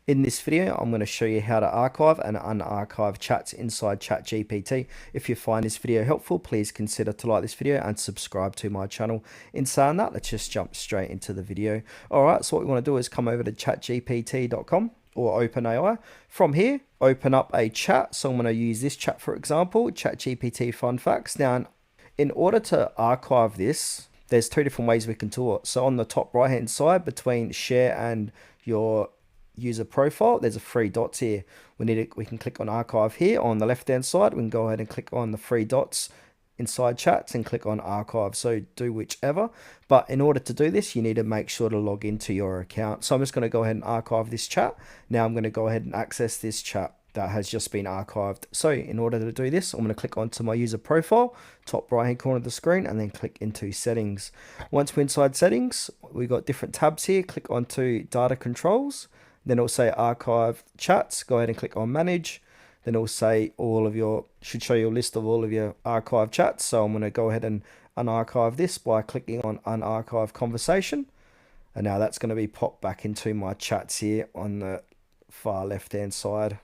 In this video, I'm going to show you how to archive and unarchive chats inside ChatGPT. If you find this video helpful, please consider to like this video and subscribe to my channel. In saying that, let's just jump straight into the video. Alright, so what we want to do is come over to chatgpt.com or OpenAI. From here, open up a chat. So I'm going to use this chat for example, ChatGPT Fun Facts. Now, in order to archive this, there's two different ways we can do it. So on the top right hand side between share and your user profile, there's a three dots here. We can click on archive here. On the left hand side, we can go ahead and click on the three dots inside chats and click on archive. So do whichever, but in order to do this, you need to make sure to log into your account. So I'm just going to go ahead and archive this chat. Now I'm going to go ahead and access this chat that has just been archived. So in order to do this, I'm going to click onto my user profile, top right hand corner of the screen, and then click into settings. Once we're inside settings, we got different tabs here. Click onto data controls, then it'll say archive chats. Go ahead and click on manage. Then it'll say should show you a list of all of your archive chats. So I'm going to go ahead and unarchive this by clicking on unarchive conversation. And now that's going to be popped back into my chats here on the far left hand side.